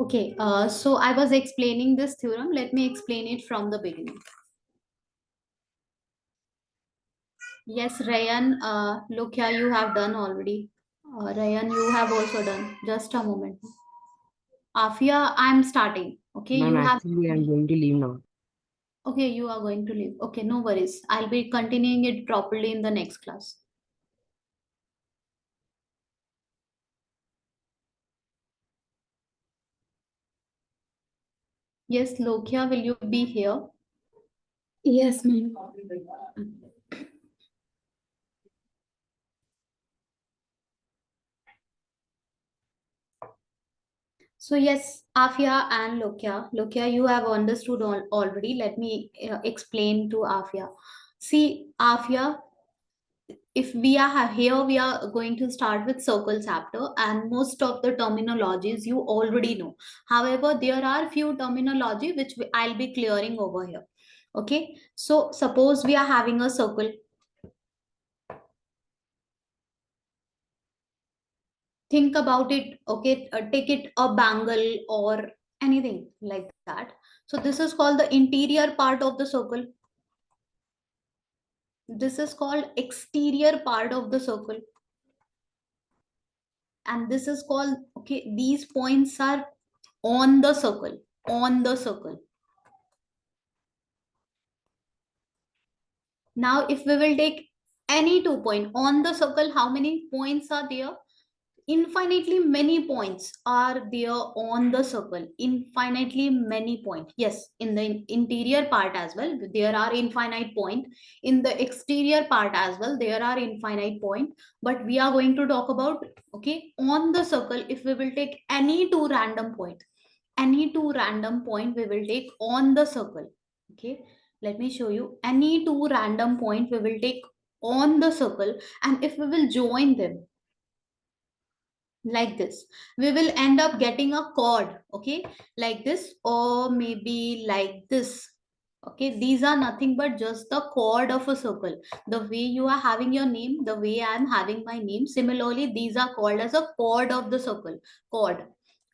Okay, so I was explaining this theorem. Let me explain it from the beginning. Yes, Ryan, look here, you have done already. Ryan, you have also done. Just a moment. Afia, I'm starting. Okay, Ma'am, you have. actually, I'm going to leave now. Okay, you are going to leave. Okay, no worries. I'll be continuing it properly in the next class. Yes, Lokia, will you be here? Yes, ma'am. So yes, Afia and Lokia. Lokia, you have understood already. Let me explain to Afia. See, Afia, if we are here, we are going to start with circle chapter, and most of the terminologies you already know. However, there are few terminology which I'll be clearing over here. Okay, so suppose we are having a circle. Think about it. Okay, take it a bangle or anything like that. So this is called the interior part of the circle. This is called exterior part of the circle, and this is called, okay, these points are on the circle, on the circle. Now if we will take any 2 point on the circle, how many points are there? Infinitely many points are there on the circle. Infinitely many points. Yes, in the interior part as well there are infinite point, in the exterior part as well there are infinite point, but we are going to talk about, okay, on the circle. If we will take any two random point, any two random point we will take on the circle. Okay, let me show you. Any two random point we will take on the circle, and if we will join them like this, we will end up getting a chord. Okay, like this, or maybe like this. Okay, these are nothing but just the chord of a circle. The way you are having your name, the way I am having my name, similarly these are called as a chord of the circle. Chord,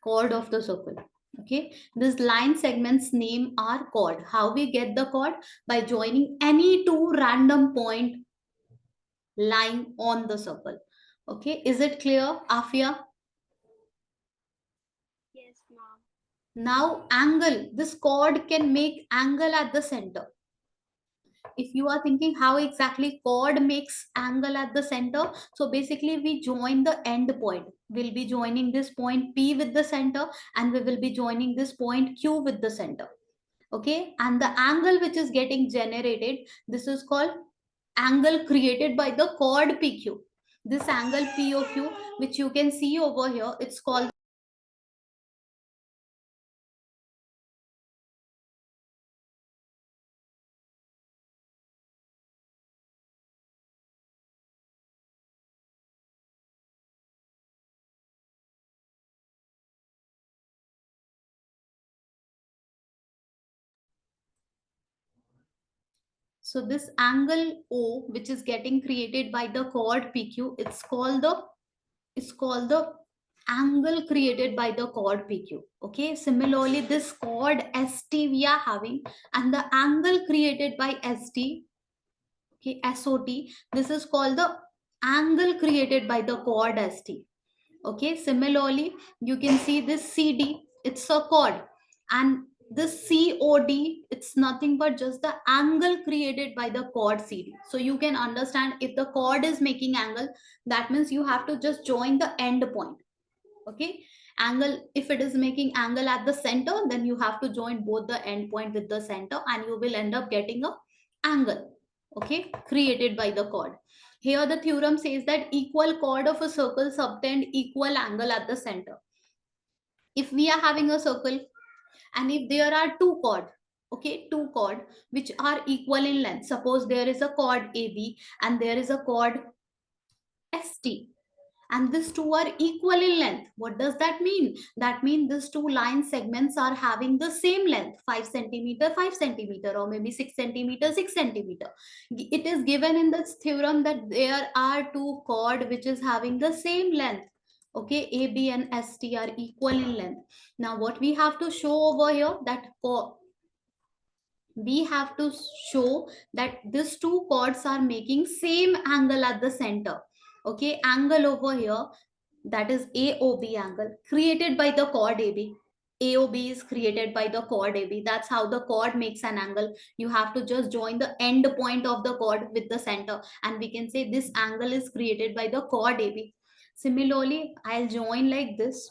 chord of the circle. Okay, this line segments name are chord. How we get the chord? By joining any two random point lying on the circle. Okay, is it clear, Afia? Yes, ma'am. Now angle, this chord can make angle at the center. If you are thinking how exactly chord makes angle at the center, so basically we join the end point. We'll be joining this point P with the center, and we will be joining this point Q with the center. Okay, and the angle which is getting generated, this is called angle created by the chord PQ. This angle POQ which you can see over here, it's called. So this angle O, which is getting created by the chord PQ, it's called the angle created by the chord PQ. Okay. Similarly, this chord ST we are having, and the angle created by ST, okay, SOT, this is called the angle created by the chord ST. Okay, similarly you can see this CD, it's a chord, and this COD, it's nothing but just the angle created by the chord CD. So you can understand, if the chord is making angle, that means you have to just join the end point. Okay, angle, if it is making angle at the center, then you have to join both the end point with the center, and you will end up getting a angle, okay, created by the chord. Here the theorem says that equal chord of a circle subtend equal angle at the center. If we are having a circle, and if there are two chord, okay, two chord which are equal in length, suppose there is a chord AB and there is a chord ST, and these two are equal in length. What does that mean? That means these two line segments are having the same length, 5 centimeter 5 centimeter, or maybe 6 centimeter 6 centimeter. It is given in this theorem that there are two chord which is having the same length. Okay, AB and ST are equal in length. Now what we have to show over here, that we have to show that these two chords are making same angle at the center. Okay, angle over here, that is AOB angle created by the chord AB. AOB is created by the chord AB. That's how the chord makes an angle. You have to just join the end point of the chord with the center, and we can say this angle is created by the chord AB. Similarly, I'll join like this,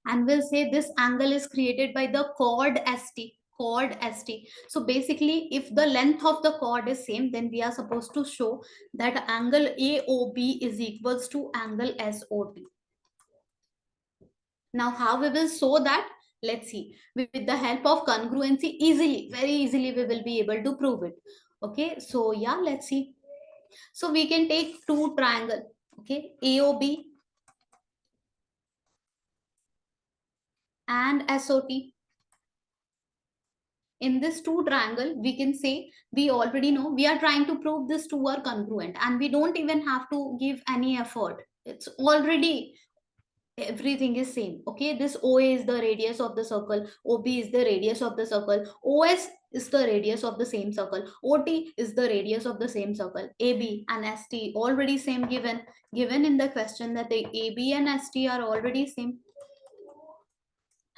and we'll say this angle is created by the chord ST. Chord ST. So basically, if the length of the chord is same, then we are supposed to show that angle AOB is equals to angle SOT. Now, how we will show that? Let's see. With the help of congruency, easily, very easily, we will be able to prove it. Okay, so yeah, let's see. So we can take two triangle. Okay, AOB and SOT. In this two triangle, we can say, we already know we are trying to prove this two are congruent, and we don't even have to give any effort. It's already, everything is same. Okay, this OA is the radius of the circle, OB is the radius of the circle, OS is the radius of the same circle, OT is the radius of the same circle, AB and ST already same, given in the question that the AB and ST are already same.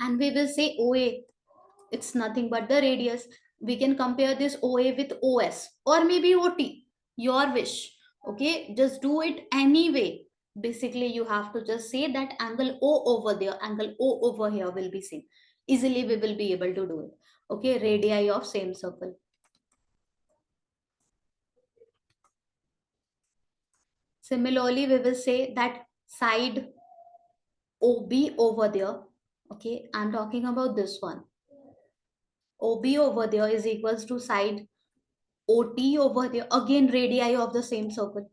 And we will say OA, it's nothing but the radius. We can compare this OA with OS or maybe OT, your wish. Okay, just do it anyway. Basically, you have to just say that angle O over there, angle O over here will be same. Easily, we will be able to do it. Okay, radii of same circle. Similarly, we will say that side OB over there. Okay, I'm talking about this one. OB over there is equals to side OT over there, again radii of the same circle.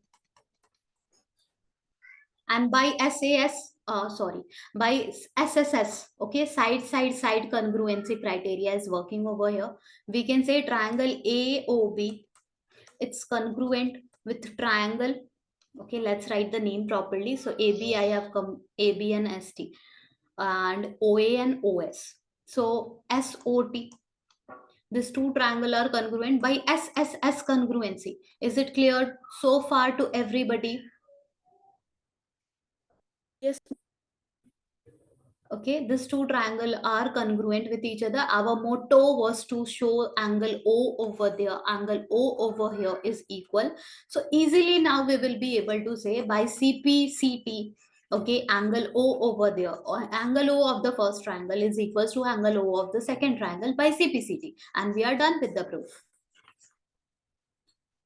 And by by SSS, okay, side congruency criteria is working over here. We can say triangle AOB, it's congruent with triangle. Okay, let's write the name properly. So AB, I have come AB and ST, and OA and OS. So SOT, these two triangle are congruent by SSS congruency. Is it clear so far to everybody? Yes. Okay, these two triangle are congruent with each other. Our motto was to show angle O over there, angle O over here is equal. So easily now we will be able to say by CPCT, okay, angle O over there, or angle O of the first triangle is equals to angle O of the second triangle by CPCT, and we are done with the proof.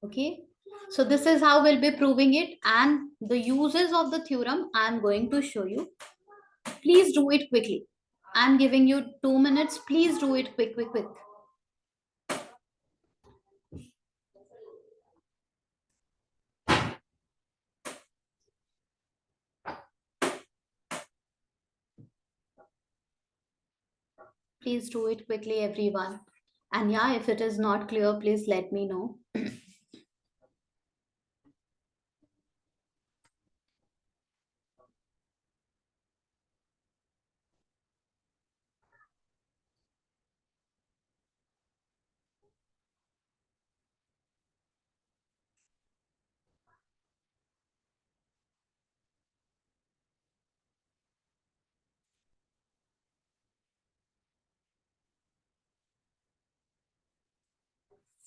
Okay, so this is how we'll be proving it, and the uses of the theorem I am going to show you. Please do it quickly. I'm giving you 2 minutes. Please do it quick, quick, quick. Please do it quickly, everyone. And yeah, if it is not clear, please let me know.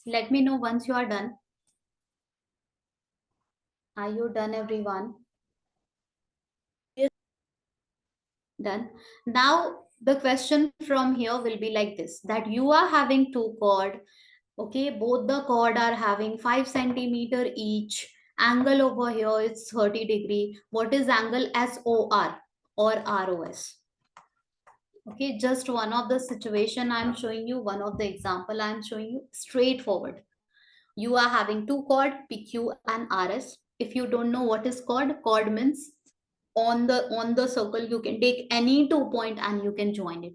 Let me know once you are done. Are you done, everyone? Yes. Done. Now, the question from here will be like this, that you are having two chord. Okay, both the chord are having 5 centimeter each. Angle over here is 30 degree. What is angle SOR or ROS? Okay, just one of the situation I'm showing you, one of the example I'm showing you, straightforward. You are having two chord, PQ and RS. If you don't know what is chord means on the circle you can take any 2 point and you can join it.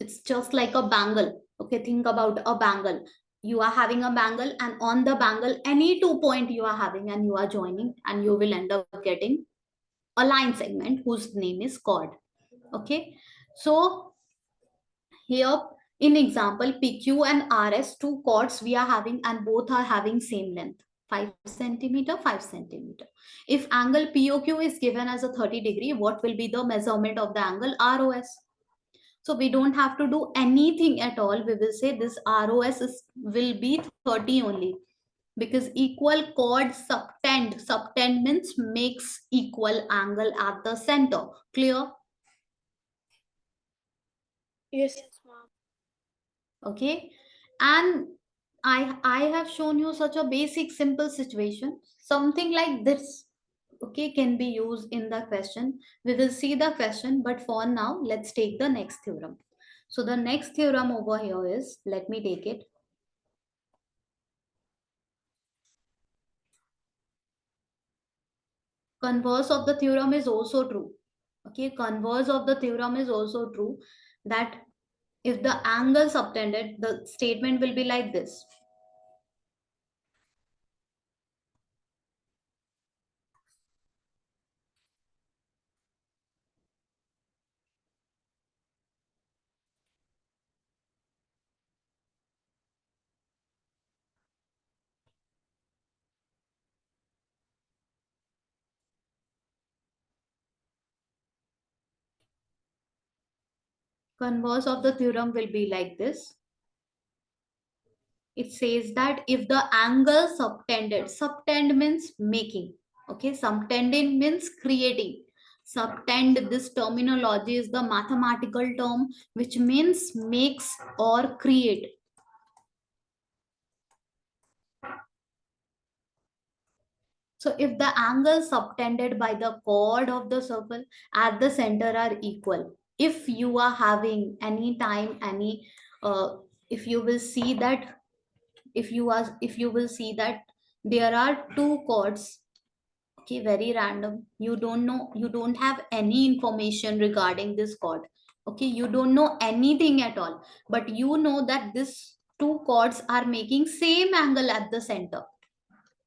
It's just like a bangle. Okay, think about a bangle. You are having a bangle, and on the bangle any 2 point you are having and you are joining, and you will end up getting a line segment whose name is chord. Okay, so here in example PQ and RS, two chords we are having and both are having same length, 5 centimeter, 5 centimeter. If angle POQ is given as a 30 degree, what will be the measurement of the angle ROS? So we don't have to do anything at all. We will say this ROS will be 30 only, because equal chord subtend. Subtend means makes equal angle at the center. Clear? Yes, ma'am. Okay. And I have shown you such a basic simple situation. Something like this, okay, can be used in the question. We will see the question, but for now let's take the next theorem. So the next theorem over here is, let me take it. Converse of the theorem is also true. Okay, converse of the theorem is also true, that if the angle subtended, the statement will be like this. Converse of the theorem will be like this. It says that if the angle subtended, subtend means making, okay, subtending means creating. Subtend, this terminology is the mathematical term which means makes or create. So if the angles subtended by the chord of the circle at the center are equal, if you are having any time any if you will see that, if you will see that there are two chords, okay, very random, you don't know, you don't have any information regarding this chord, okay, you don't know anything at all, but you know that this two chords are making same angle at the center.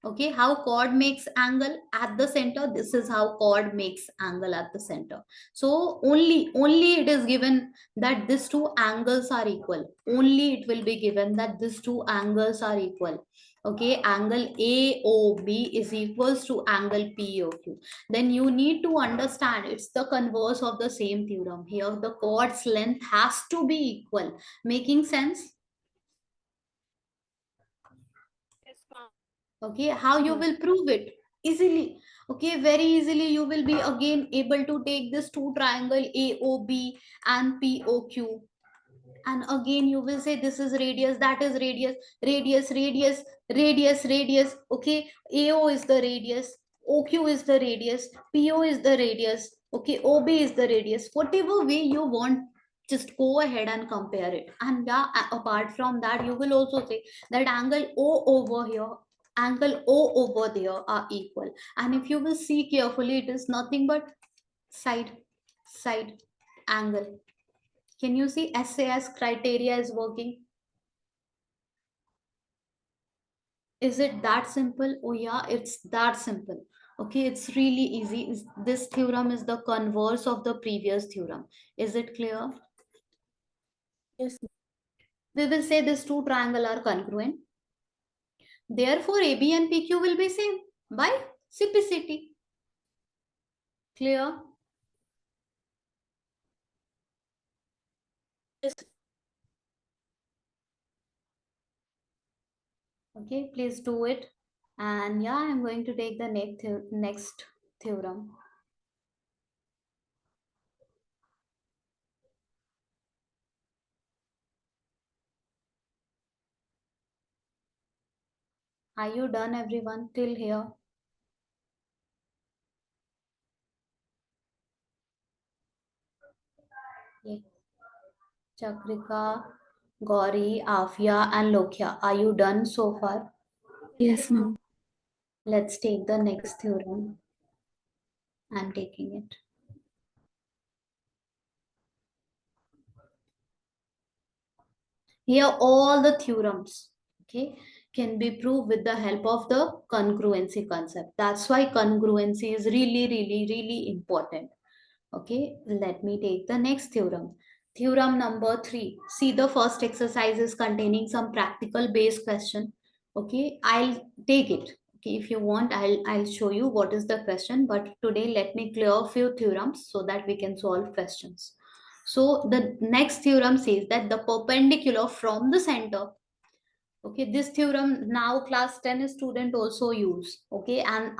Okay, how chord makes angle at the center, this is how chord makes angle at the center. So only it is given that these two angles are equal, only it will be given that these two angles are equal. Okay, angle AOB is equals to angle POQ. Then you need to understand it's the converse of the same theorem. Here the chord's length has to be equal. Making sense? Yes, ma'am. Okay, how you will prove it? Easily. Okay, very easily you will be again able to take this two triangle AOB and POQ, and again you will say this is radius, that is radius, radius, radius, radius, radius. Okay, AO is the radius, OQ is the radius, PO is the radius, okay, OB is the radius. Whatever way you want, just go ahead and compare it. And yeah, apart from that you will also say that angle O over here, angle O over there are equal. And if you will see carefully, it is nothing but side angle. Can you see SAS criteria is working? Is it that simple? Oh yeah, it's that simple. Okay, it's really easy. This theorem is the converse of the previous theorem. Is it clear? Yes, ma'am. We will say these two triangle are congruent. Therefore, AB and PQ will be same by simplicity. Clear? Yes, Okay, please do it. And yeah, I'm going to take the next theorem. Are you done, everyone, till here? Yeah. Chakrika, Gauri, Afia, and Lokia. Are you done so far? yes, ma'am. Let's take the next theorem. I'm taking it. Here, all the theorems. Okay. can be proved with the help of the congruency concept. That's why congruency is really, really, really important. Okay, let me take the next theorem. Theorem number 3. See, the first exercise is containing some practical based question. Okay, I'll take it. Okay, if you want, I'll show you what is the question. But today, let me clear a few theorems so that we can solve questions. So the next theorem says that the perpendicular from the center. Okay, this theorem now class 10 student also use. Okay, and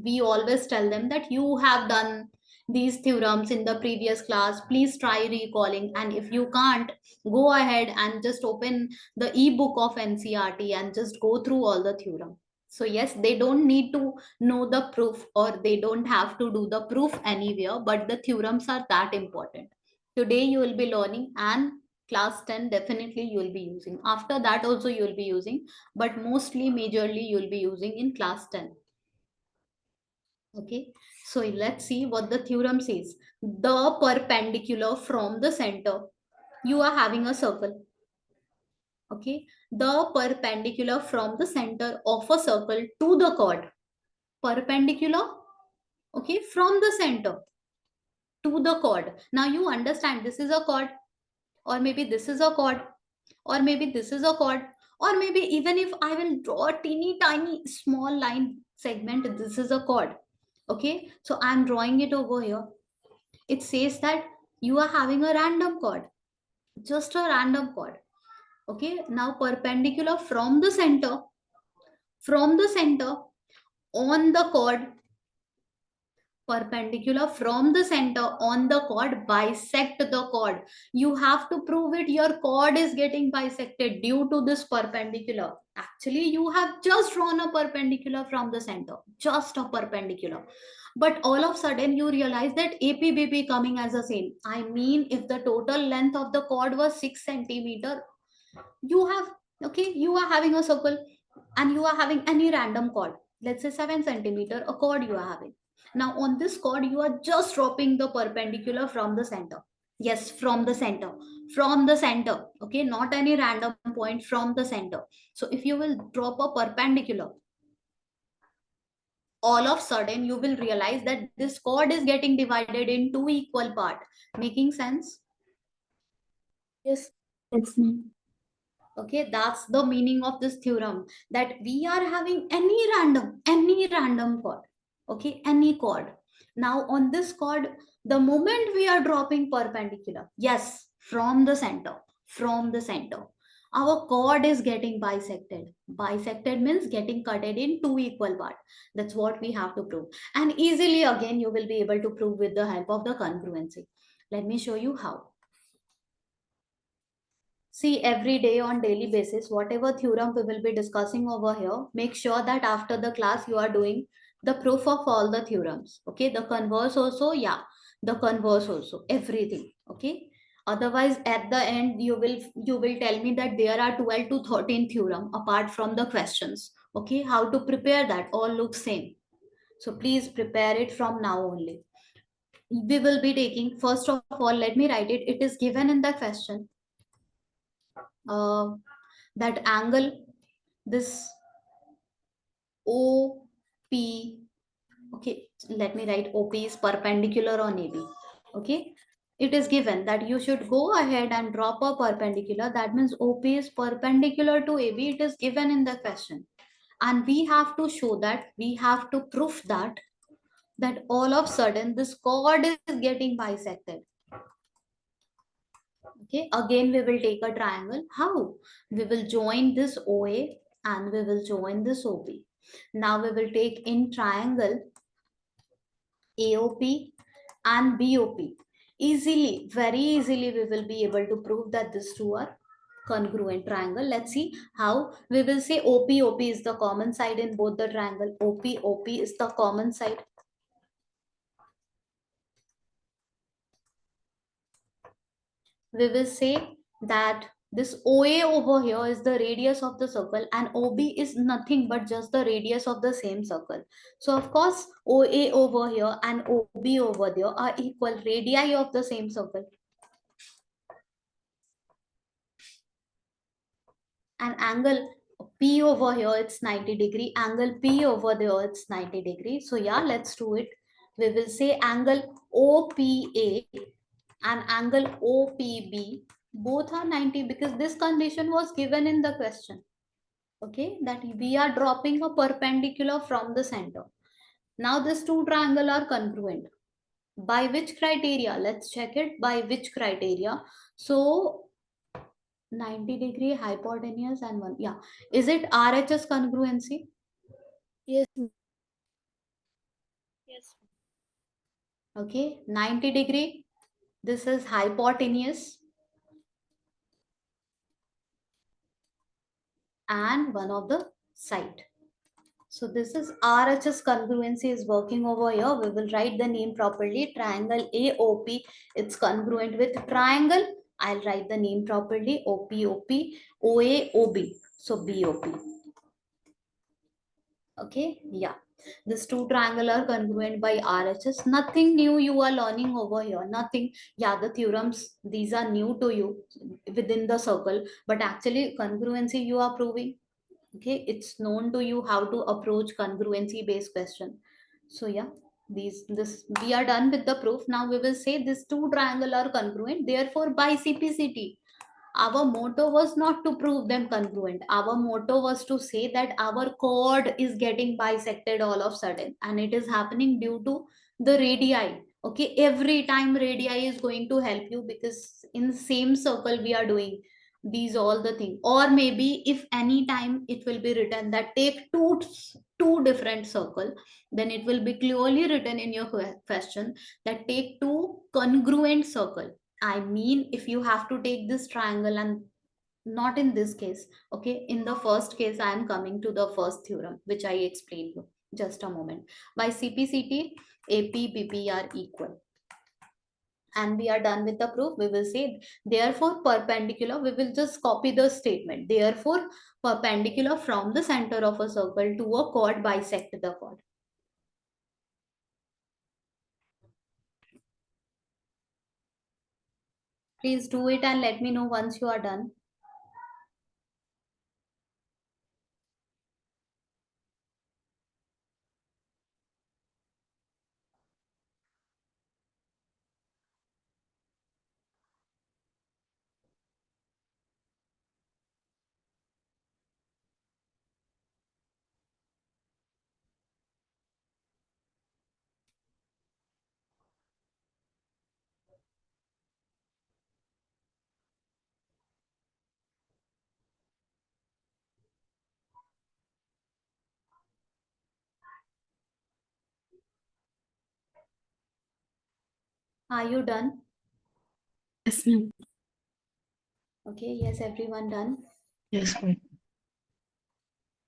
we always tell them that you have done these theorems in the previous class, please try recalling, and if you can't, go ahead and just open the ebook of ncrt and just go through all the theorem. So yes, they don't need to know the proof, or they don't have to do the proof anywhere, but the theorems are that important. Today you will be learning, and class 10 definitely you will be using, after that also you will be using, but mostly majorly you will be using in class 10. Okay, so let's see what the theorem says. The perpendicular from the center, you are having a circle. Okay, the perpendicular from the center of a circle to the chord, perpendicular, okay, from the center to the chord. Now you understand this is a chord, or maybe this is a chord, or maybe this is a chord, or maybe even if I will draw a teeny tiny small line segment, this is a chord. Okay, so I'm drawing it over here. It says that you are having a random chord, just a random chord. Okay, now perpendicular from the center on the chord, perpendicular from the center on the chord, bisect the chord. You have to prove it, your chord is getting bisected due to this perpendicular. Actually you have just drawn a perpendicular from the center, just a perpendicular, but all of a sudden you realize that apbp coming as the same. I mean, if the total length of the chord was 6 centimeter, you have, okay, you are having a circle and you are having any random chord, let's say 7 centimeter a chord you are having. Now on this chord you are just dropping the perpendicular from the center. Yes, from the center, from the center. Okay, not any random point, from the center. So if you will drop a perpendicular, all of sudden you will realize that this chord is getting divided in two equal part. Making sense? Yes. Yes, ma'am. Okay, that's the meaning of this theorem, that we are having any random chord. Okay, any chord. Now on this chord, the moment we are dropping perpendicular, yes, from the center, our chord is getting bisected. Bisected means getting cutted in two equal part. That's what we have to prove, and easily again you will be able to prove with the help of the congruency. Let me show you how. See, every day on daily basis, whatever theorem we will be discussing over here, make sure that after the class you are doing the proof of all the theorems. Okay, the converse also, yeah, the converse also, everything. Okay. Otherwise, at the end, you will tell me that there are 12 to 13 theorem apart from the questions. Okay, how to prepare that? All look same. So please prepare it from now only. We will be taking, first of all, let me write it. It is given in the question. Uh, that angle, this OP, okay, let me write OP is perpendicular on AB. Okay, it is given that you should go ahead and drop a perpendicular. That means OP is perpendicular to AB. It is given in the question, and we have to show that, we have to prove that all of sudden this chord is getting bisected. Okay, again we will take a triangle. How? We will join this OA and we will join this OB. Now we will take in triangle AOP and BOP. Easily, very easily we will be able to prove that these two are congruent triangle. Let's see how. We will say OP is the common side in both the triangle. OP is the common side. We will say that this OA over here is the radius of the circle, and OB is nothing but just the radius of the same circle. So of course OA over here and OB over there are equal radii of the same circle. An angle P over here it's 90 degree, angle P over there it's 90 degree. So yeah, let's do it. We will say angle OPA and angle OPB both are 90 because this condition was given in the question. Okay, that we are dropping a perpendicular from the center. Now these two triangles are congruent. By which criteria? Let's check it. By which criteria? So 90-degree hypotenuse and one. Yeah. Is it RHS congruency? Yes, ma'am. Yes. Okay. 90-degree. This is hypotenuse and one of the side. So this is RHS congruency is working over here. We will write the name properly. Triangle AOP. It's congruent with triangle. I'll write the name properly. OPOP, OAOB. So BOP. Okay, yeah. These two triangle are congruent by RHS. Nothing new you are learning over here. Nothing. Yeah, the theorems, these are new to you within the circle. But actually, congruency you are proving. Okay, it's known to you how to approach congruency based question. So yeah, this we are done with the proof. Now we will say these two triangle are congruent. Therefore, by CPCT, our motto was not to prove them congruent. Our motto was to say that our chord is getting bisected all of sudden, and it is happening due to the radii. Okay, every time radii is going to help you because in same circle we are doing these all the thing. Or maybe if any time it will be written that take two different circle, then it will be clearly written in your question that take two congruent circle. I mean, if you have to take this triangle and not in this case, okay, in the first case, I am coming to the first theorem, which I explained you. Just a moment. By CPCT, AP, BP are equal. And we are done with the proof. We will say, therefore, perpendicular, we will just copy the statement. Therefore, perpendicular from the center of a circle to a chord bisect the chord. Please do it and let me know once you are done. Are you done? Yes, ma'am. Okay, yes, everyone done. Yes, ma'am.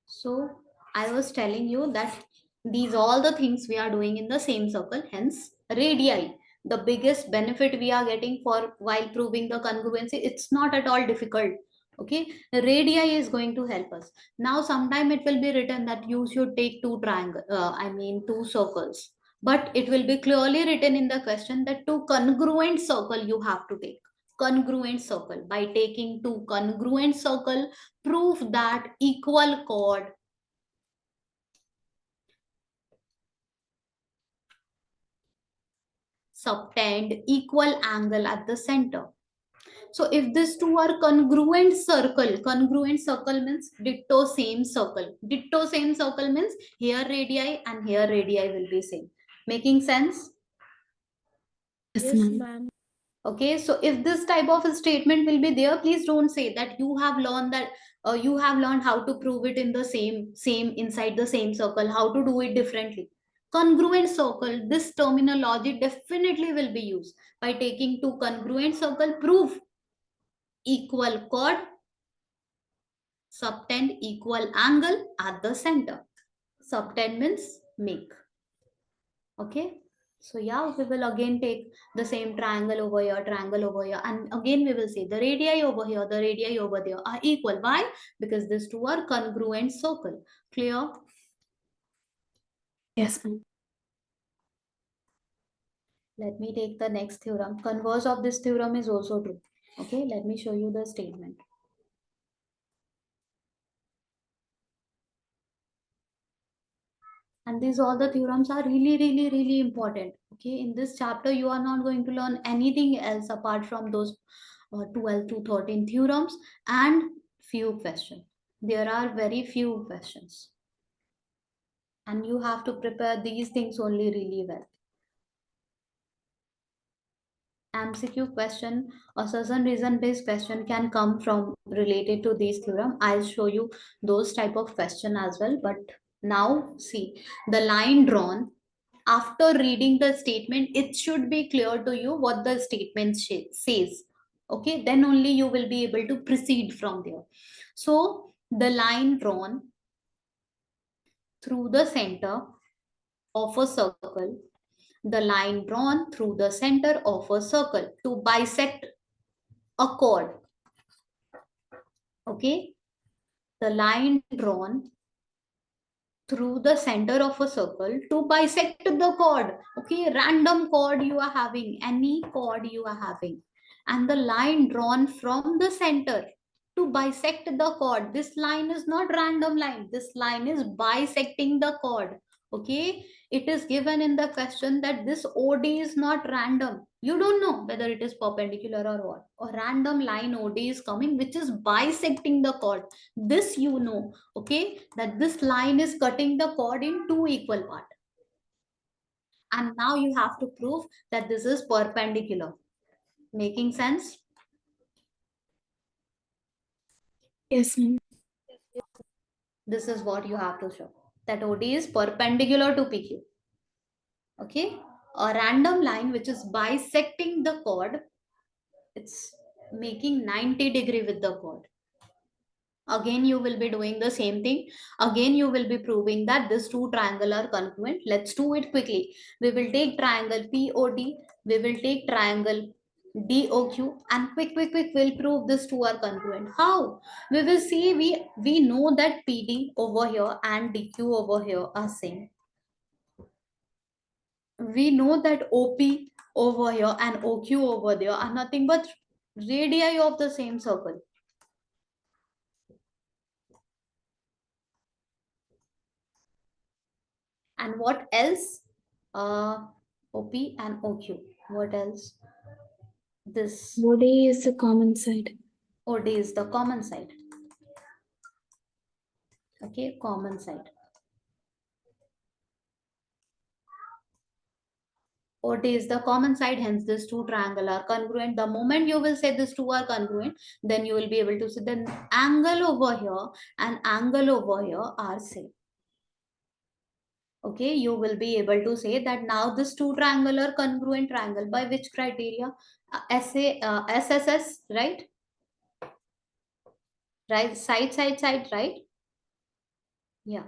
So I was telling you that these all the things we are doing in the same circle, hence radii. The biggest benefit we are getting for while proving the congruency, it's not at all difficult. Okay, radii is going to help us. Now, sometime it will be written that you should take two triangle. I mean two circles, but it will be clearly written in the question that two congruent circle you have to take. Congruent circle. By taking two congruent circle, prove that equal chord subtend equal angle at the center. So if these two are congruent circle means ditto same circle. Ditto same circle means here radii and here radii will be same. Making sense? Yes, yes, ma'am. Okay, so if this type of a statement will be there, please don't say that you have learned that you have learned how to prove it in the same inside the same circle, how to do it differently. Congruent circle, this terminology definitely will be used. By taking two congruent circle, prove equal chord, subtend equal angle at the center. Subtend means make. Okay, so yeah, we will again take the same triangle over here, and again we will say the radii over here, the radii over there are equal. Why? Because these two are congruent circle. Clear? Yes, ma'am. Let me take the next theorem. Converse of this theorem is also true. Okay, let me show you the statement. And these all the theorems are really, really, really important. Okay, in this chapter you are not going to learn anything else apart from those 12 to 13 theorems and few questions. There are very few questions, and you have to prepare these things only really well. MCQ question or certain reason based question can come from related to these theorem. I'll show you those type of question as well. But now see, the line drawn, after reading the statement, it should be clear to you what the statement says. Okay, then only you will be able to proceed from there. So the line drawn through the center of a circle, the line drawn through the center of a circle to bisect a chord. Okay, the line drawn through the center of a circle to bisect the chord. Okay, random chord you are having, any chord you are having, and the line drawn from the center to bisect the chord. This line is not random line, this line is bisecting the chord. Okay, it is given in the question that this OD is not random. You don't know whether it is perpendicular or what. A random line OD is coming which is bisecting the chord. This you know, okay, that this line is cutting the chord in two equal part. And now you have to prove that this is perpendicular. Making sense? Yes, ma'am. This is what you have to show, that OD is perpendicular to PQ. Okay, a random line which is bisecting the chord, it's making 90-degree with the chord. Again you will be doing the same thing. Again you will be proving that this two triangle are congruent. Let's do it quickly. We will take triangle POD, we will take triangle DOQ, and quick we'll prove this two are congruent. How? We will see, we know that PD over here and DQ over here are same. We know that OP over here and OQ over there are nothing but radii of the same circle. And what else? OP and OQ. What else? This OD is the common side. OD is the common side. Okay, common side. OD is the common side, hence these two triangle are congruent. The moment you will say these two are congruent, then you will be able to see the angle over here and angle over here are same. Okay, you will be able to say that now this two triangle are congruent triangle by which criteria? SSS, right? Right, side, right? Yeah,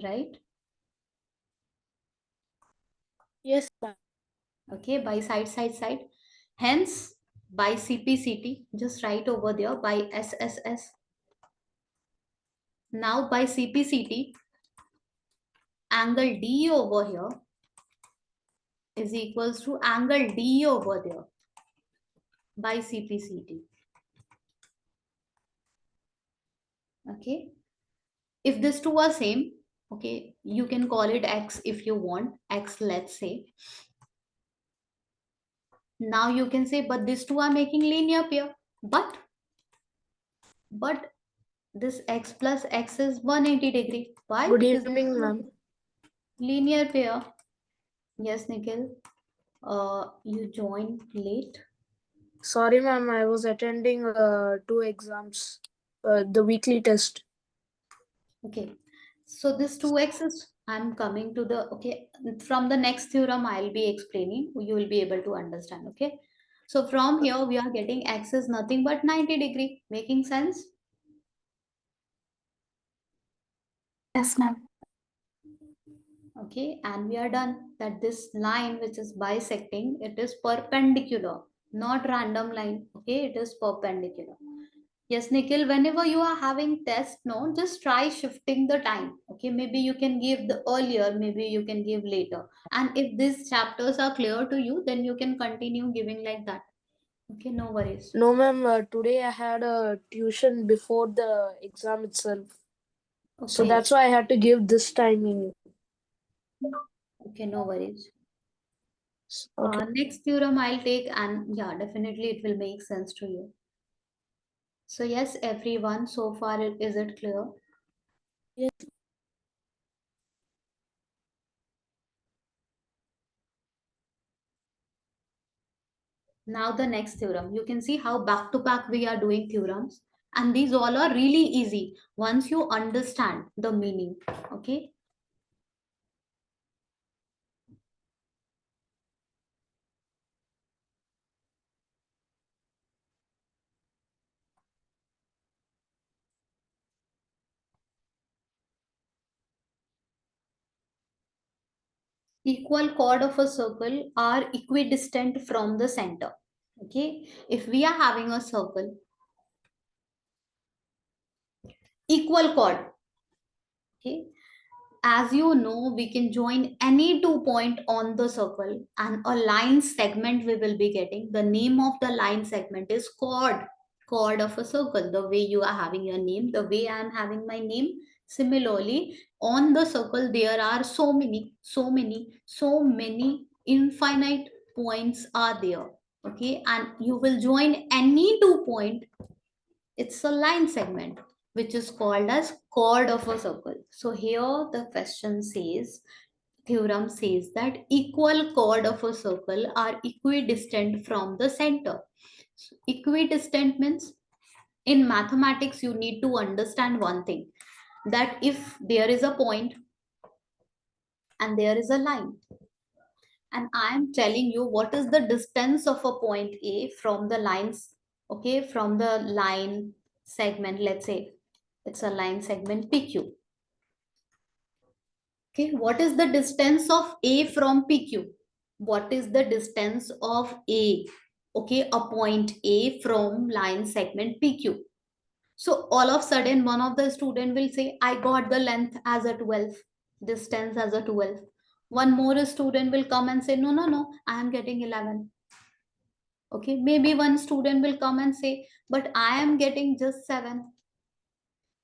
right. Yes, ma'am. Okay, by side. Hence, by CPCT, just write over there by SSS. Now by CPCT, angle D over here is equals to angle D over there by CPCT. Okay, if these two are same, okay, you can call it X if you want, X, let's say. Now you can say, but these two are making linear pair. But this X plus X is 180-degree. Why? Good Because evening, ma'am. linear pair. Yes, Nikhil. You joined late. Sorry, ma'am. I was attending two exams, the weekly test. Okay. So this 2x is, I'm coming to the, okay, from the next theorem I'll be explaining. You will be able to understand. Okay. So from here we are getting x is nothing but 90-degree. Making sense? Yes, ma'am. Okay, and we are done. That this line which is bisecting, it is perpendicular, not random line. Okay, it is perpendicular. Yes, Nikhil, whenever you are having test, no, just try shifting the time. Okay, maybe you can give the earlier, maybe you can give later, and if these chapters are clear to you, then you can continue giving like that. Okay, no worries. No, ma'am. Today I had a tuition before the exam itself. So Okay. that's why I had to give this timing. Okay, no worries. Okay. Next theorem I'll take, and yeah, definitely it will make sense to you. So yes, everyone, so far is it clear? Yes. Now the next theorem. You can see how back to back we are doing theorems, and these all are really easy once you understand the meaning. Okay. Equal chord of a circle are equidistant from the center. Okay. If we are having a circle, equal chord. Okay. As you know, we can join any 2 point on the circle, and a line segment we will be getting. The name of the line segment is chord of a circle. The way you are having your name, the way I am having my name. Similarly, on the circle, there are so many infinite points are there. Okay, and you will join any 2 point. It's a line segment which is called as chord of a circle. So here the question says, theorem says that equal chord of a circle are equidistant from the center. So equidistant means, in mathematics you need to understand one thing, that if there is a point and there is a line, and I am telling you what is the distance of a point A from the lines, okay, from the line segment, let's say it's a line segment PQ. Okay, what is the distance of A from PQ? What is the distance of A? Okay, a point A from line segment PQ. So all of a sudden, one of the student will say, I got the length as a 12, distance as a 12. One more student will come and say, no, I am getting 11. Okay, maybe one student will come and say, but I am getting just 7.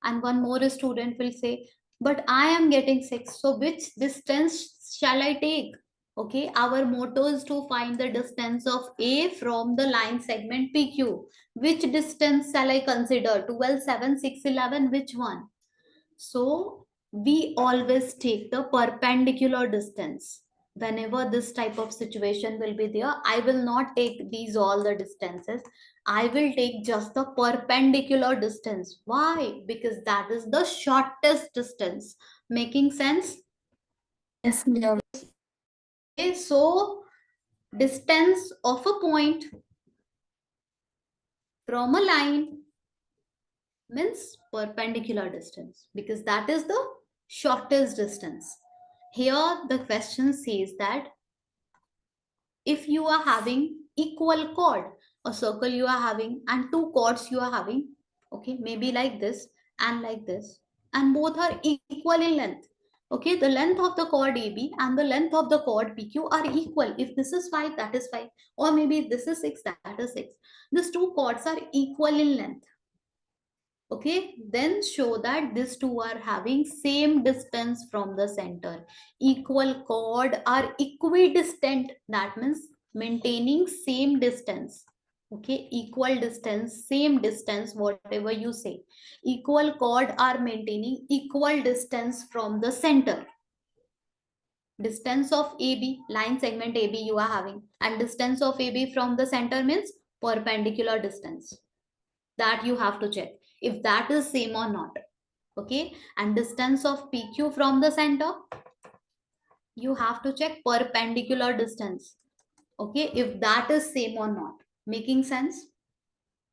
And one more student will say, but I am getting 6. So which distance shall I take? Okay, our motto is to find the distance of A from the line segment PQ. Which distance shall I consider? 12, 7, 6, 11. Which one? So we always take the perpendicular distance. Whenever this type of situation will be there, I will not take these all the distances. I will take just the perpendicular distance. Why? Because that is the shortest distance. Making sense? Yes, ma'am. Okay, so distance of a point from a line means perpendicular distance, because that is the shortest distance. Here the question says that if you are having equal chord, a circle you are having and two chords you are having, okay, maybe like this, and both are equal in length. Okay, the length of the chord AB and the length of the chord PQ are equal. If this is 5, that is 5, or maybe this is 6, that is 6. These two chords are equal in length. Okay, then show that these two are having same distance from the center. Equal chord are equidistant, that means maintaining same distance. Okay, equal distance, same distance, whatever you say. Equal chord are maintaining equal distance from the center. Distance of AB, line segment AB you are having, and distance of AB from the center means perpendicular distance. That you have to check if that is same or not. Okay, and distance of PQ from the center, you have to check perpendicular distance. Okay, if that is same or not. Making sense?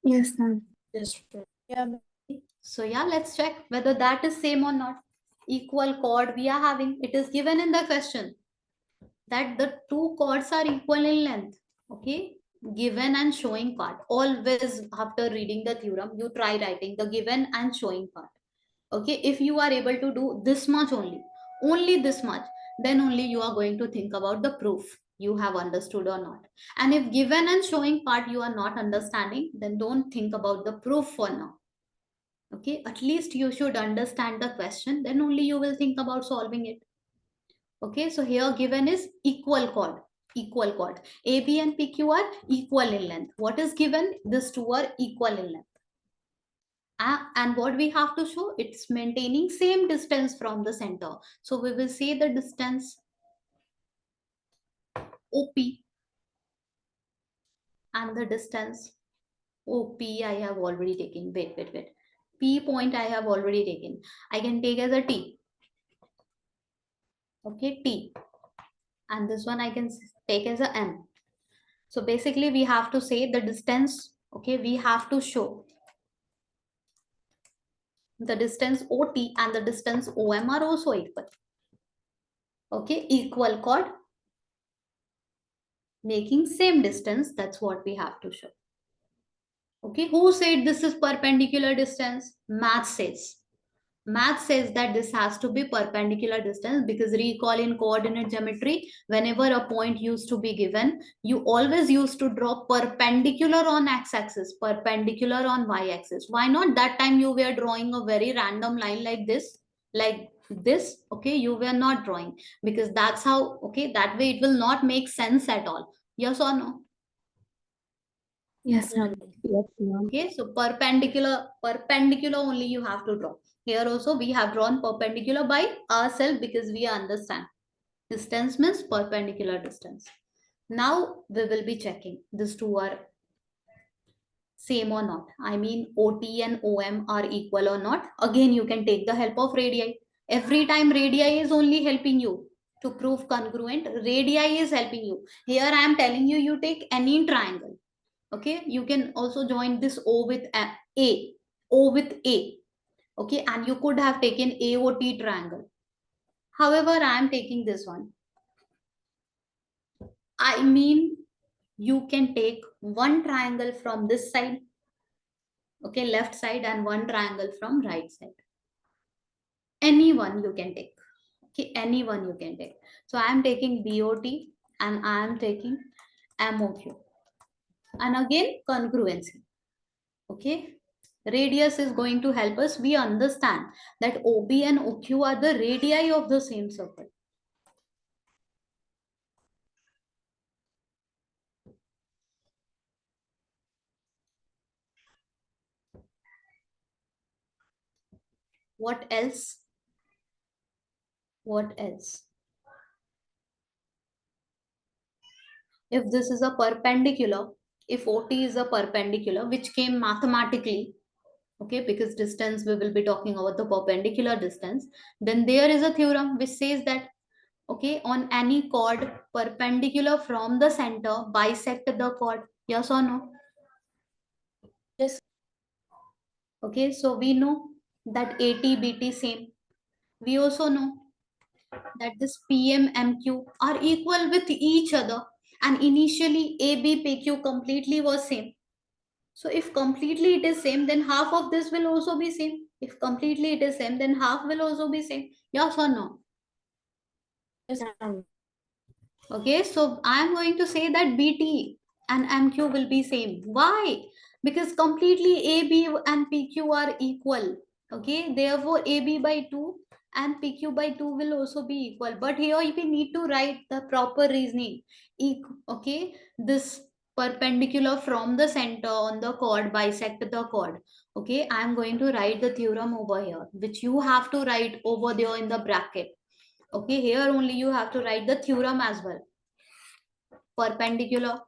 Yes, ma'am. Yes, ma'am. Yeah, ma'am. So yeah, let's check whether that is same or not. Equal chord we are having, it is given in the question that the two chords are equal in length. Okay, given and showing part, always after reading the theorem you try writing the given and showing part. Okay, if you are able to do this much only this much, then only you are going to think about the proof you have understood or not. And if given and showing part you are not understanding, then don't think about the proof for now. Okay, at least you should understand the question, then only you will think about solving it. Okay, so here given is equal chord. Equal chord. AB and PQ are equal in length. What is given? These two are equal in length. And what we have to show? It's maintaining same distance from the center. So we will say the distance OP and the distance OP I have already taken. Wait. P point I have already taken. I can take as a T. Okay, T. And this one I can take as a M. So basically we have to say the distance. Okay, we have to show the distance OT and the distance OM are also equal. Okay, equal chord making same distance. That's what we have to show. Okay, who said this is perpendicular distance? Math says. Math says that this has to be perpendicular distance, because recall in coordinate geometry, whenever a point used to be given, you always used to draw perpendicular on x-axis, perpendicular on y-axis. Why not? That time you were drawing a very random line like this, like this. Okay, you were not drawing, because that's how, okay, that way it will not make sense at all. Yes or no? Yes, ma'am. Yes, ma'am. Okay, so perpendicular only you have to draw. Here also we have drawn perpendicular by ourselves, because we understand distance means perpendicular distance. Now we will be checking these two are same or not. I mean OT and OM are equal or not. Again, you can take the help of radii. Every time radii is only helping you to prove congruent. Radii is helping you. Here I am telling you, you take any triangle. Okay, you can also join this O with A, O with A. Okay, and you could have taken AOT triangle. However, I am taking this one. I mean, you can take one triangle from this side, okay, left side, and one triangle from right side. Anyone you can take. Okay, anyone you can take. So I am taking BOT and I am taking MOQ. And again, congruency. Okay, radius is going to help us. We understand that OB and OQ are the radii of the same circle. What else? What else? If this is a perpendicular, if OT is a perpendicular, which came mathematically, okay, because distance, we will be talking about the perpendicular distance, then there is a theorem which says that, okay, on any chord perpendicular from the center, bisect the chord. Yes or no? Yes. Okay, so we know that AT, BT same. We also know that this PM, MQ are equal with each other, and initially AB, PQ completely was same. So if completely it is same, then half of this will also be same. If completely it is same, then half will also be same. Yes or no? Yes, ma'am. Okay, so I'm going to say that BT and MQ will be same. Why? Because completely AB and PQ are equal. Okay, therefore AB by 2 and PQ by 2 will also be equal. But here we need to write the proper reasoning. Okay, this perpendicular from the center on the chord bisect the chord. Okay, I'm going to write the theorem over here, which you have to write over there in the bracket. Okay, here only you have to write the theorem as well. Perpendicular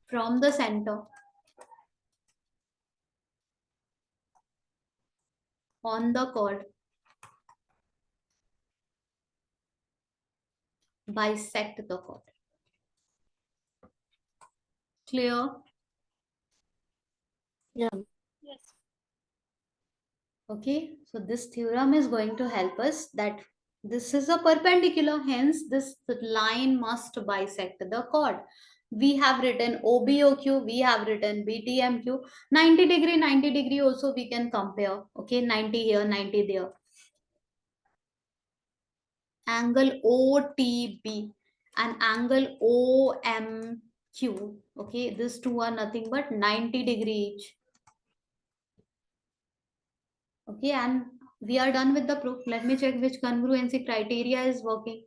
from the center on the chord bisect the chord. Clear? Yeah. Yes. Okay, so this theorem is going to help us that this is a perpendicular, hence this line must bisect the chord. We have written OBOQ, we have written BTMQ, 90 degree, 90 degree also we can compare. Okay, 90 here, 90 there. Angle OTB and angle OM. Q. Okay, these two are nothing but 90 degree each. Okay, and we are done with the proof. Let me check which congruency criteria is working.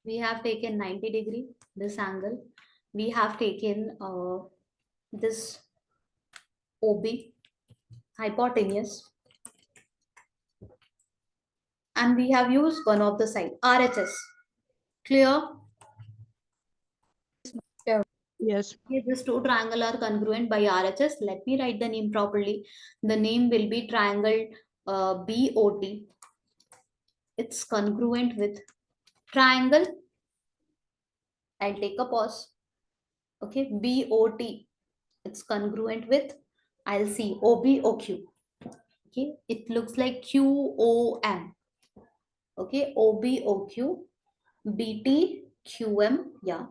We have taken 90 degree, this angle. We have taken this OB, hypotenuse, and we have used one of the side, RHS. Clear? Yeah. Yes. Okay, these two triangle are congruent by RHS. Let me write the name properly. The name will be triangle BOT. It's congruent with triangle. I'll take a pause. Okay, BOT. It's congruent with, I'll see, OBOQ. Okay, it looks like QOM. Okay, OBOQ, BT, QM. Yeah,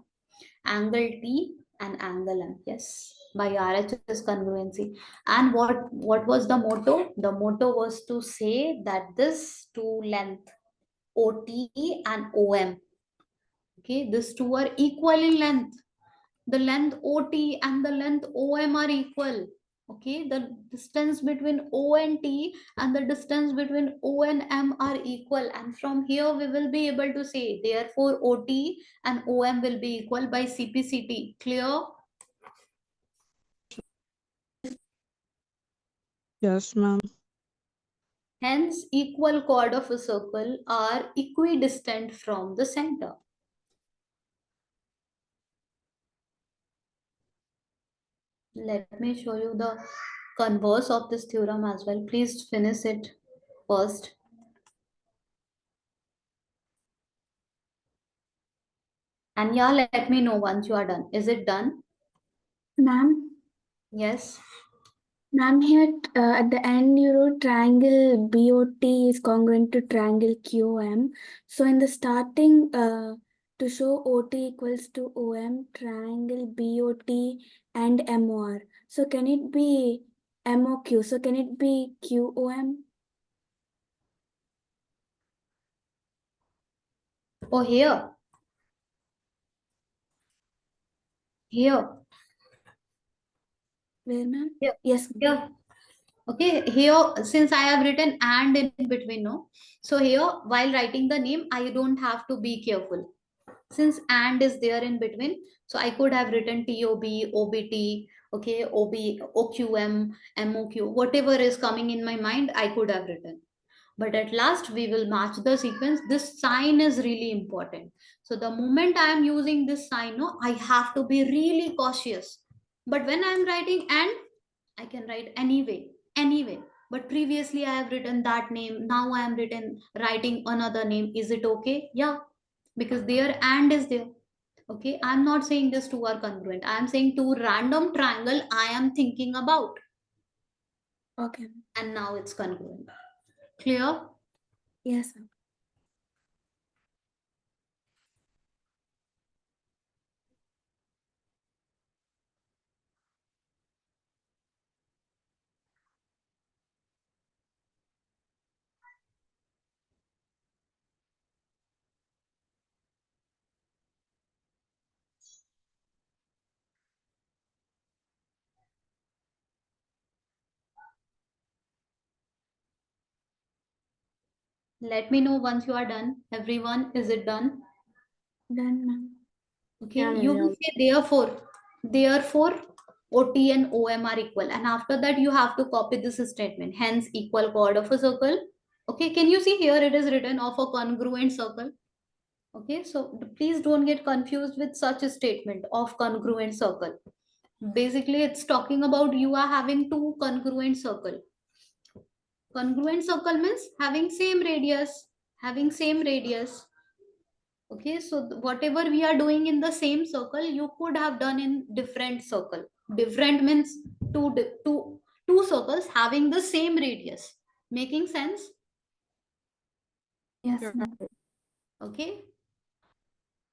angle T and angle M. Yes, by RHS congruency. And what was the motto? The motto was to say that this two length OT and OM. Okay, these two are equal in length. The length OT and the length OM are equal. Okay, the distance between O and T and the distance between O and M are equal. And from here we will be able to say, therefore OT and OM will be equal by CPCT. Clear? Yes, ma'am. Hence, equal chord of a circle are equidistant from the center. Let me show you the converse of this theorem as well. Please finish it first. And yeah, let me know once you are done. Is it done? Ma'am, Yes. ma'am, here at the end you wrote triangle BOT is congruent to triangle QM. So in the starting, to show OT equals to OM, triangle BOT and MOR. So can it be MOQ? So can it be QOM? Oh, here. Here. Where, ma'am? Here. Yes, ma'am. Here. Okay, here, since I have written and in between, no. So here, while writing the name, I don't have to be careful. Since and is there in between, so I could have written TOB, OBT, okay, OQM, MOQ, whatever is coming in my mind, I could have written. But at last we will match the sequence. This sign is really important. So the moment I am using this sign, no, I have to be really cautious. But when I am writing and, I can write anyway. But previously I have written that name, now I am writing another name. Is it okay? Yeah, because there and is there. Okay, I'm not saying this two are congruent. I am saying two random triangle I am thinking about, Okay. and now it's congruent. Clear? Yes, ma'am. Let me know once you are done. Everyone, is it done? Done, ma'am. Okay, Yeah, you ma'am. will Yeah. say therefore, OT and OM are equal. And after that, you have to copy this statement. Hence, equal chord of a circle. Okay, can you see here it is written of a congruent circle? Okay, so please don't get confused with such a statement of congruent circle. Basically, it's talking about you are having two congruent circle. Congruent circle means having same radius. Okay, so whatever we are doing in the same circle, you could have done in different circle. Different means two circles having the same radius. Making sense? Yes, Yeah. ma'am. Okay.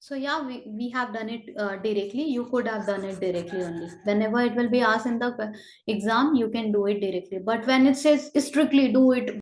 So yeah, we have done it directly. You could have done it directly only. Whenever it will be asked in the exam, you can do it directly. But when it says strictly do it